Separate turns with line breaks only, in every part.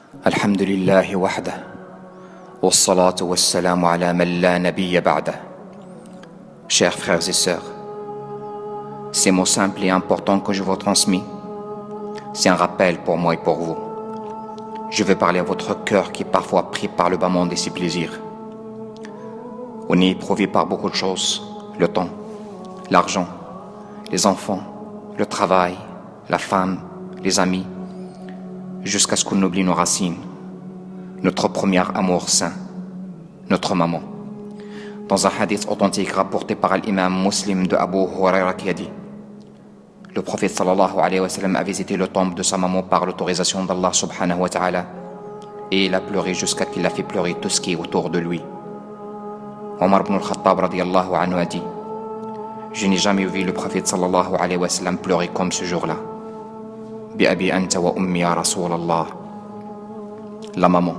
الحمد لله وحده والصلاة والسلام على من لا نبي بعده. Chers frères et sœurs, ces mots simples et importants que je vous transmets, c'est un rappel pour moi et pour vous. Je veux parler à votre cœur qui est parfois pris par le bas monde et ses plaisirs. On est éprouvé par beaucoup de choses, le temps, l'argent, les enfants, le travail, la femme, les amis, jusqu'à ce qu'on oublie nos racines, notre premier amour saint, notre maman. Dans un hadith authentique rapporté par l'imam muslim de Abu Huraira qui a dit: le prophète sallallahu alayhi wa sallam a visité le tombe de sa maman par l'autorisation d'Allah subhanahu wa ta'ala, et il a pleuré jusqu'à qu'il a fait pleurer tout ce qui est autour de lui. Omar ibn al-Khattab radiyallahu anhu a dit: je n'ai jamais vu le prophète sallallahu alayhi wa sallam pleurer comme ce jour-là. Bi abi anta wa ummi ya Rasulallah. La maman,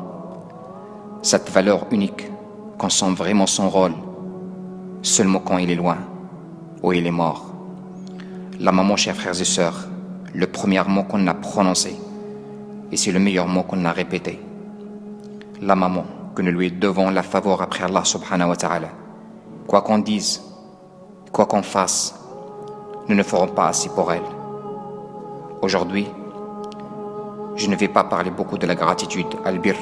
cette valeur unique qu'on sent vraiment son rôle, seulement quand il est loin ou il est mort. La maman, chers frères et sœurs, le premier mot qu'on a prononcé, et c'est le meilleur mot qu'on a répété. La maman, que nous lui devons la faveur après Allah subhanahu wa ta'ala. Quoi qu'on dise, quoi qu'on fasse, nous ne ferons pas assez pour elle. Aujourd'hui, je ne vais pas parler beaucoup de la gratitude, al-birr,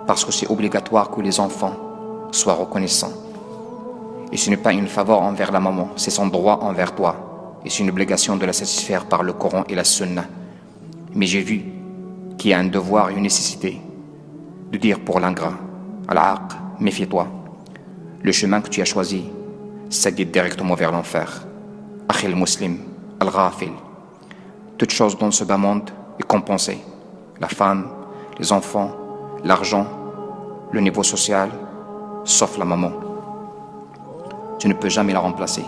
parce que c'est obligatoire que les enfants soient reconnaissants. Et ce n'est pas une faveur envers la maman, c'est son droit envers toi. Et c'est une obligation de la satisfaire par le Coran et la Sunna. Mais j'ai vu qu'il y a un devoir et une nécessité de dire pour l'ingrat: Al-Aq, méfie-toi. Le chemin que tu as choisi, ça guide directement vers l'enfer. Akhil muslim, al-ghafil. Toute chose dans ce bas monde est compensée. La femme, les enfants, l'argent, le niveau social, sauf la maman. Tu ne peux jamais la remplacer.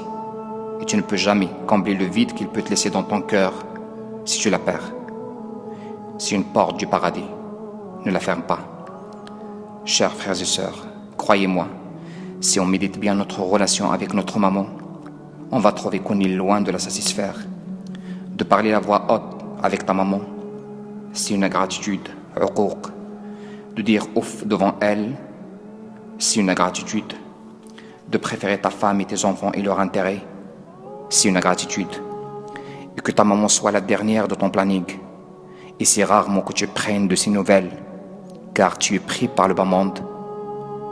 Et tu ne peux jamais combler le vide qu'il peut te laisser dans ton cœur si tu la perds. C'est une porte du paradis. Ne la ferme pas. Chers frères et sœurs, croyez-moi, si on médite bien notre relation avec notre maman, on va trouver qu'on est loin de la satisfaire. De parler à voix haute avec ta maman, c'est une ingratitude, uquq. De dire ouf devant elle, c'est une ingratitude. De préférer ta femme et tes enfants et leur intérêt, c'est une ingratitude. Et que ta maman soit la dernière de ton planning. Et c'est rarement que tu prennes de ses nouvelles, car tu es pris par le bas monde,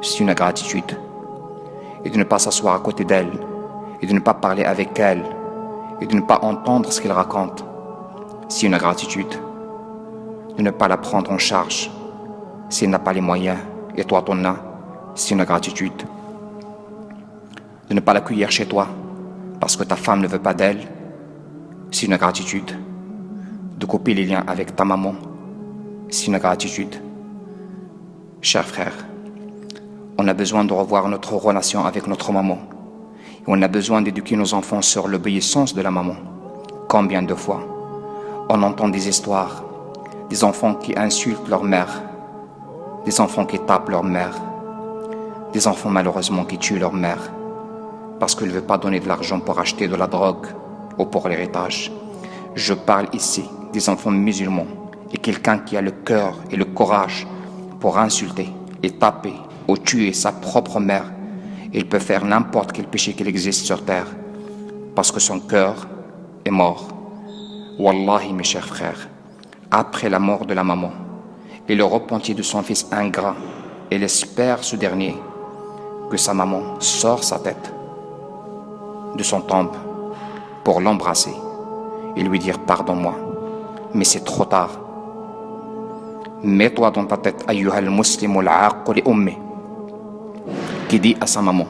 c'est une ingratitude. Et de ne pas s'asseoir à côté d'elle, et de ne pas parler avec elle, et de ne pas entendre ce qu'elle raconte, c'est une ingratitude. De ne pas la prendre en charge, si elle n'a pas les moyens, et toi t'en as, c'est une ingratitude. De ne pas l'accueillir chez toi, parce que ta femme ne veut pas d'elle, c'est une ingratitude. De couper les liens avec ta maman, c'est une ingratitude. Chers frères, on a besoin de revoir notre relation avec notre maman. Et on a besoin d'éduquer nos enfants sur l'obéissance de la maman. Combien de fois on entend des histoires, des enfants qui insultent leur mère, des enfants qui tapent leur mère, des enfants malheureusement qui tuent leur mère, parce qu'il ne veut pas donner de l'argent pour acheter de la drogue ou pour l'héritage. Je parle ici des enfants musulmans et quelqu'un qui a le cœur et le courage pour insulter et taper ou tuer sa propre mère. Il peut faire n'importe quel péché qu'il existe sur terre parce que son cœur est mort. Wallahi, mes chers frères, après la mort de la maman et le repentir de son fils ingrat, il espère ce dernier que sa maman sort sa tête de son tombe pour l'embrasser et lui dire: pardonne-moi, mais c'est trop tard. Mets-toi dans ta tête, ayyuhal muslimu al-aqq li ummi, qui dit à sa maman: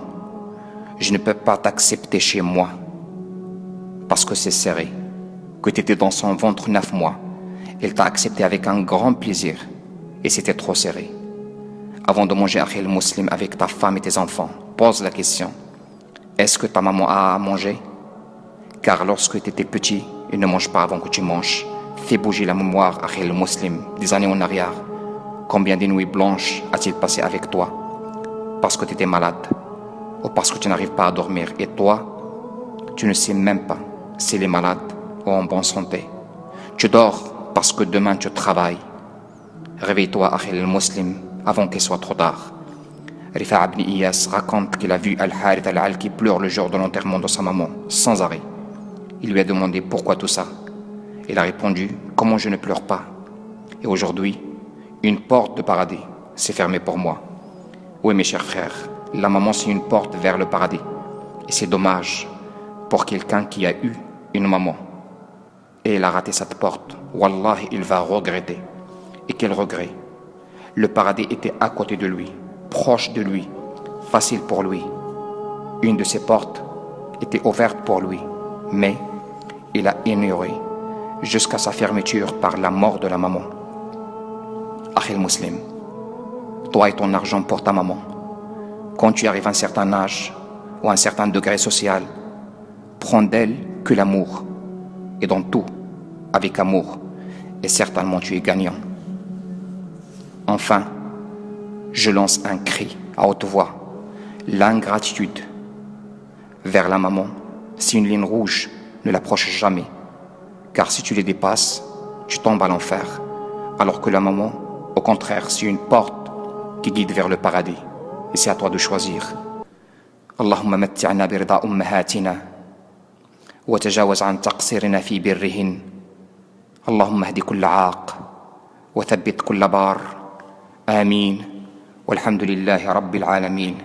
je ne peux pas t'accepter chez moi parce que c'est serré, que tu étais dans son ventre 9 mois. Elle t'a accepté avec un grand plaisir et c'était trop serré. Avant de manger akhil muslim avec ta femme et tes enfants, pose la question: est-ce que ta maman a à manger? Car lorsque tu étais petit, il ne mange pas avant que tu manges. Fais bouger la mémoire, akhil muslim, des années en arrière. Combien de nuits blanches a-t-il passé avec toi parce que tu étais malade ou parce que tu n'arrives pas à dormir? Et toi, tu ne sais même pas s'il est malade ou en bonne santé. Tu dors parce que demain tu travailles. Réveille-toi, Akhil al-Muslim, avant qu'il soit trop tard. Rifa' ibn Iyas raconte qu'il a vu Al-Harith al-Alki pleurer le jour de l'enterrement de sa maman, sans arrêt. Il lui a demandé pourquoi tout ça. Il a répondu, comment je ne pleure pas. Et aujourd'hui, une porte de paradis s'est fermée pour moi. Oui, mes chers frères, la maman c'est une porte vers le paradis. Et c'est dommage pour quelqu'un qui a eu une maman. Et il a raté cette porte. Wallahi, il va regretter. Et quel regret. Le paradis était à côté de lui, proche de lui, facile pour lui. Une de ses portes était ouverte pour lui, mais il a ignoré jusqu'à sa fermeture par la mort de la maman. Akhil Muslim, toi et ton argent pour ta maman. Quand tu arrives à un certain âge ou à un certain degré social, prends d'elle que l'amour. Et dans tout, avec amour, et certainement tu es gagnant. Enfin, je lance un cri à haute voix. L'ingratitude vers la maman, c'est une ligne rouge, ne l'approche jamais. Car si tu les dépasses, tu tombes à l'enfer. Alors que la maman, au contraire, c'est une porte qui guide vers le paradis. Et c'est à toi de choisir. Allahumma matti'na birida ummahatina wa tajawaz an taqsirina fi birrihin. Allahumma hdi kulla 'aq wa thabbit kulla bar. آمين والحمد لله رب العالمين.